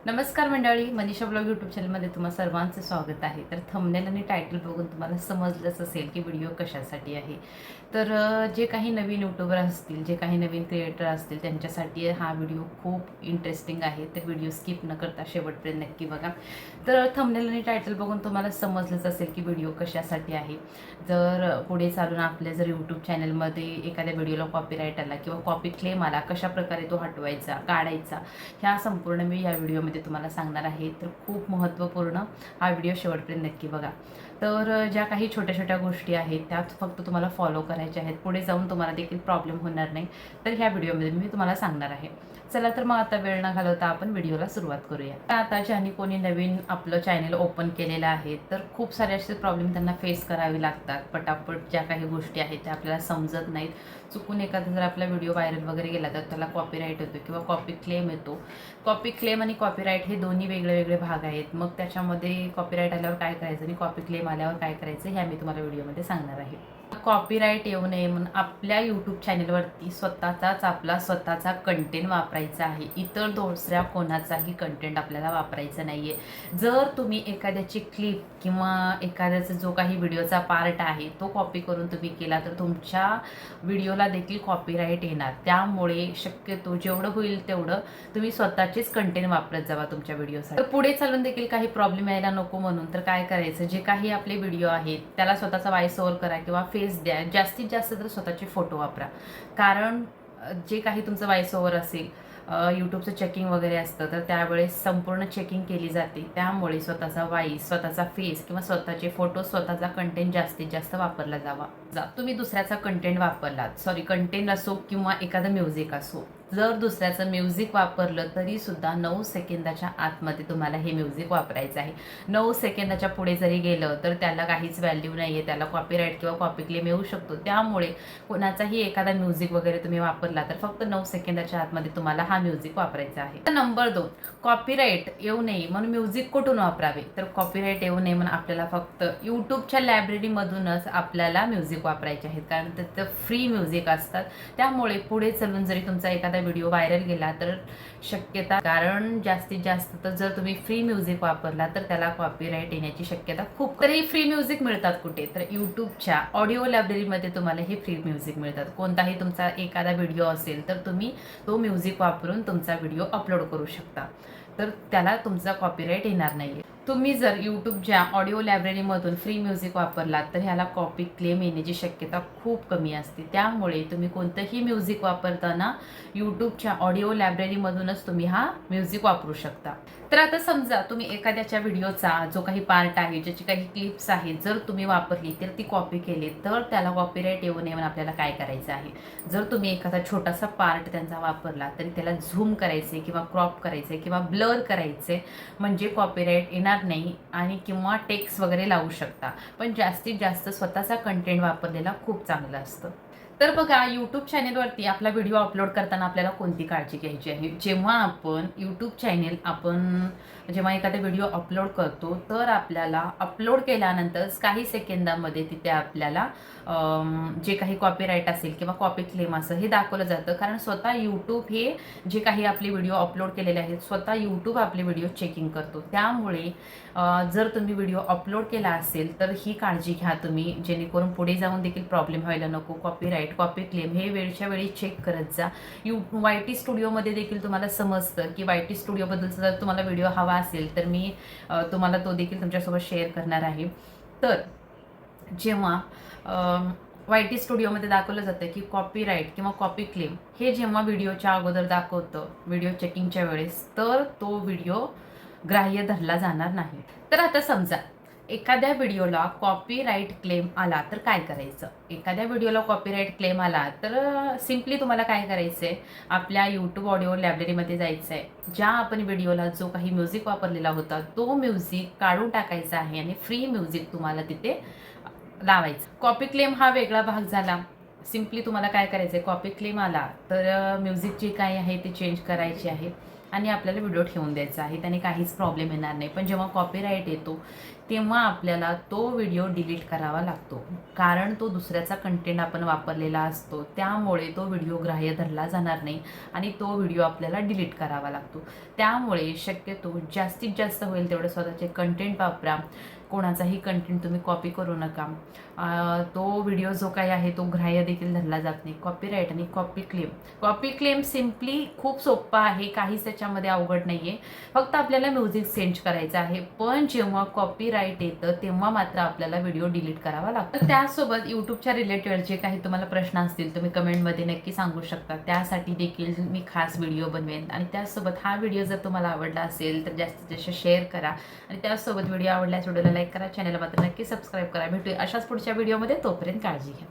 नमस्कार मंडळी, Manisha blog YouTube चॅनलमध्ये तुम्हा सर्वांचं स्वागत आहे. तर थंबनेल आणि टायटल बघून तुम्हाला समजलंच असेल की व्हिडिओ कशासाठी आहे. तर जे काही नवीन यूट्यूबर असतील, जे काही नवीन क्रिएटर असतील त्यांच्यासाठी हा व्हिडिओ खूप इंटरेस्टिंग आहे. तर व्हिडिओ स्किप न करता शेवटपर्यंत नक्की बघा. तर थंबनेल आणि टायटल बघून तुम्हाला समजलंच असेल की व्हिडिओ कशासाठी आहे. जर पुढे चालून आपल्या जर यूट्यूब चॅनलमध्ये एखाद्या व्हिडिओला कॉपीराईट आला किंवा कॉपी क्लेम आला, कशाप्रकारे तो हटवायचा, काढायचा, ह्या संपूर्ण मी या व्हिडिओमध्ये तुम्हाला सांगणार आहे. तर खूप महत्त्वपूर्ण हा व्हिडिओ शेवटपर्यंत नक्की बघा. तर ज्या काही छोट्या छोट्या गोष्टी आहेत त्यात फक्त तुम्हाला फॉलो करायच्या आहेत. पुढे जाऊन तुम्हाला देखील प्रॉब्लेम होणार नाही. तर ह्या व्हिडिओमध्ये मी तुम्हाला सांगणार आहे. चला तर मग आता वेळ न घालवता आपण व्हिडिओला सुरुवात करूया. आता ज्यांनी कोणी नवीन आपलं चॅनल ओपन केलेलं आहे तर खूप सारे असे प्रॉब्लेम त्यांना फेस करावे लागतात. पटापट ज्या काही गोष्टी आहेत त्या आपल्याला समजत नाहीत. चुकून एखादा जर आपला व्हिडिओ व्हायरल वगैरे गेला तर त्याला कॉपीराईट येतो किंवा कॉपी क्लेम येतो. कॉपी क्लेम आणि कॉपीराईट हे दोन्ही वेगळे वेगळे भाग आहेत. मग त्याच्यामध्ये कॉपीराईट आल्यावर काय करायचं आणि कॉपी क्लेम आल्यावर काय करायचं ह्या मी तुम्हाला व्हिडिओमध्ये सांगणार आहे. कॉपीराईट येऊ नये म्हणून आपल्या यूट्यूब चॅनलवरती स्वतःचा कंटेंट वापरायचा आहे. इतर दुसऱ्या कोणाचाही कंटेंट आपल्याला वापरायचा नाही आहे. जर तुम्ही एखाद्याची क्लिप किंवा एखाद्याचा जो काही व्हिडिओचा पार्ट आहे तो कॉपी करून तुम्ही केला तर तुमच्या व्हिडिओला देखील कॉपीराईट येणार. त्यामुळे शक्यतो जेवढं होईल तेवढं तुम्ही स्वतःचेच कंटेंट वापरत जावा तुमच्या व्हिडिओसाठी. तर पुढे चालून देखील काही प्रॉब्लेम यायला नको म्हणून तर काय करायचं, जे काही आपले व्हिडिओ आहेत त्याला स्वतःचा व्हॉइस ओव्हर करा किंवा फेस द्या. जास्तीत जास्त तर स्वतःचे फोटो वापरा. कारण जे काही तुमचं व्हॉइस ओव्हर असेल, यूट्यूबचं चेकिंग वगैरे असतं तर त्यावेळेस संपूर्ण चेकिंग केली जाते. त्यामुळे स्वतःचा व्हॉइस, स्वतःचा फेस किंवा स्वतःचे फोटो, स्वतःचा कंटेंट जास्तीत जास्त वापरला जावा. तुम्ही दुसऱ्याचा कंटेंट वापरलात, सॉरी कंटेंट असो किंवा एखादं म्युझिक असो, जर दुसऱ्याचं म्युझिक वापरलं तरी सुद्धा 9 सेकंदाच्या आतमध्ये तुम्हाला हे म्युझिक वापरायचं आहे. 9 सेकंदाच्या पुढे जरी गेलं तर त्याला काहीच व्हॅल्यू नाही आहे. त्याला कॉपीराईट किंवा कॉपी क्लेम येऊ शकतो. त्यामुळे कोणाचाही एखादा म्युझिक वगैरे तुम्ही वापरला तर फक्त 9 सेकंदाच्या आतमध्ये तुम्हाला हा म्युझिक वापरायचा आहे. तर नंबर 2, कॉपीराईट येऊ नये म्हणून म्युझिक कुठून वापरावे. तर कॉपीराईट येऊ नये म्हणून आपल्याला फक्त यूट्यूबच्या लायब्ररीमधूनच आपल्याला म्युझिक वापरायचे आहेत. कारण त्याचं फ्री म्युझिक असतात. त्यामुळे पुढे चलून जरी तुमचा एखादा व्हिडिओ व्हायरल गेला तर शक्यता, कारण जास्तीत जास्त तर जर तुम्ही फ्री म्युझिक वापरला तर त्याला कॉपीराईट येण्याची शक्यता खूप. तर हे फ्री म्युझिक मिळतात कुठे, तर यूट्यूबच्या ऑडिओ लायब्ररीमध्ये तुम्हाला हे फ्री म्युझिक मिळतात. कोणताही तुमचा एखादा व्हिडिओ असेल तर तुम्ही तो म्युझिक वापरून तुमचा व्हिडिओ अपलोड करू शकता. तर त्याला तुमचा कॉपीराईट येणार नाही. तुम्ही जर यूट्यूबच्या ऑडिओ लायब्ररीमधून फ्री म्युझिक वापरलात तर ह्याला कॉपी क्लेम येण्याची शक्यता खूप कमी असते. त्यामुळे तुम्ही कोणतंही म्युझिक वापरताना यूट्यूबच्या ऑडिओ लायब्ररीमधूनच तुम्ही हा म्युझिक वापरू शकता. तर आता समजा तुम्ही एखाद्याच्या व्हिडिओचा जो काही पार्ट आहे, ज्याची काही क्लिप्स आहेत, जर तुम्ही वापरली तर ती कॉपी केली तर त्याला कॉपीराईट येऊ नये म्हणून आपल्याला काय करायचं आहे. जर तुम्ही एखादा छोटासा पार्ट त्यांचा वापरला तरी त्याला झूम करायचे किंवा क्रॉप करायचे किंवा ब्लर करायचे, म्हणजे कॉपीराईट येणार नाही. आणि किंवा टेक्स्ट वगैरे लावू शकता. पण जास्तीत जास्त स्वतःचा कंटेंट वापरलेला खूप चांगलं असतं. तर बघा, यूट्यूब चॅनेलवरती आपला व्हिडिओ अपलोड करताना आपल्याला कोणती काळजी घ्यायची आहे. जेव्हा आपण यूट्यूब चॅनेल जेव्हा एखादा व्हिडिओ अपलोड करतो तर आपल्याला अपलोड केल्यानंतर काही सेकंदामध्ये तिथे आपल्याला जे काही कॉपीराईट असेल किंवा कॉपी क्लेम असेल हे दाखवलं जातं. कारण स्वतः यूट्यूब हे जे काही आपले व्हिडिओ अपलोड केलेले आहेत, स्वतः यूट्यूब आपले व्हिडिओ चेकिंग करतो. त्यामुळे जर तुम्ही व्हिडिओ अपलोड केला असेल तर ही काळजी घ्या तुम्ही, जेणेकरून पुढे जाऊन देखील प्रॉब्लेम व्हायला नको. कॉपीराईट, कॉपी क्लेम हे वेळच्या वेळी चेक करत जा. YT स्टुडिओमध्ये देखील तुम्हाला समजतं की YT स्टुडिओबद्दलचा जर तुम्हाला व्हिडिओ हवा असेल तर मी तुम्हाला तो देखील तुमच्यासोबत शेअर करणार आहे. तर जेव्हा YT स्टुडिओमध्ये दाखवलं जातं की कॉपीराईट किंवा कॉपी क्लेम हे जेव्हा व्हिडिओच्या अगोदर दाखवतं, व्हिडिओ चेकिंगच्या वेळेस, तर तो व्हिडिओ ग्राह्य धरला जाणार नाही. तर आता समजा एखाद्या व्हिडिओला कॉपीराईट क्लेम आला तर काय करायचं. एखाद्या व्हिडिओला कॉपीराईट क्लेम आला तर सिम्पली तुम्हाला काय करायचं आहे, आपल्या यूट्यूब ऑडिओ लायब्ररीमध्ये जायचं आहे. ज्या आपण व्हिडिओला जो काही म्युझिक वापरलेला होता तो म्युझिक काढून टाकायचा आहे आणि फ्री म्युझिक तुम्हाला तिथे लावायचं. कॉपी क्लेम हा वेगळा भाग झाला. सिम्पली तुम्हाला काय करायचं आहे, कॉपी क्लेम आला तर म्युझिक जे काही आहे ते चेंज करायचे आहे आणि आपल्याला व्हिडिओ ठेवून द्यायचा आहे. त्याने काहीच प्रॉब्लेम येणार नाही. पण जेव्हा कॉपीराईट येतो तेव्हा आपल्याला तो व्हिडिओ डिलीट करावा लागतो. कारण तो दुसऱ्याचा कंटेंट आपण वापरलेला असतो, त्यामुळे तो व्हिडिओ ग्राह्य धरला जाणार नाही आणि तो व्हिडिओ आपल्याला डिलीट करावा लागतो. त्यामुळे शक्यतो जास्तीत जास्त होईल तेवढं स्वतःचे कंटेंट वापरा. कोणाचाही कंटेंट तुम्ही कॉपी करू नका. तो व्हिडिओ जो काही आहे तो ग्राह्य देखील धरला जात नाही. कॉपीराईट आणि कॉपी क्लेम सिम्पली खूप सोप्पा आहे, काहीच त्याच्यामध्ये अवघड नाही आहे. फक्त आपल्याला म्युझिक चेंज करायचं आहे. पण जेव्हा कॉपीराईट येतं तेव्हा मात्र आपल्याला व्हिडिओ डिलीट करावा लागतो. त्यासोबत यूट्यूबच्या रिलेटेड जे काही तुम्हाला प्रश्न असतील तुम्ही कमेंटमध्ये नक्की सांगू शकता. त्यासाठी देखील मी खास व्हिडिओ बनवेन. आणि त्यासोबत हा व्हिडिओ जर तुम्हाला आवडला असेल तर जास्तीत जास्त शेअर करा. आणि त्यासोबत व्हिडिओ आवडल्यास व्हिडिओला लाईक करा, चॅनलला मात्र नक्की सबस्क्राईब करा. भेटूया अशाच पुढच्या व्हिडिओमध्ये. तोपर्यंत काळजी घ्या.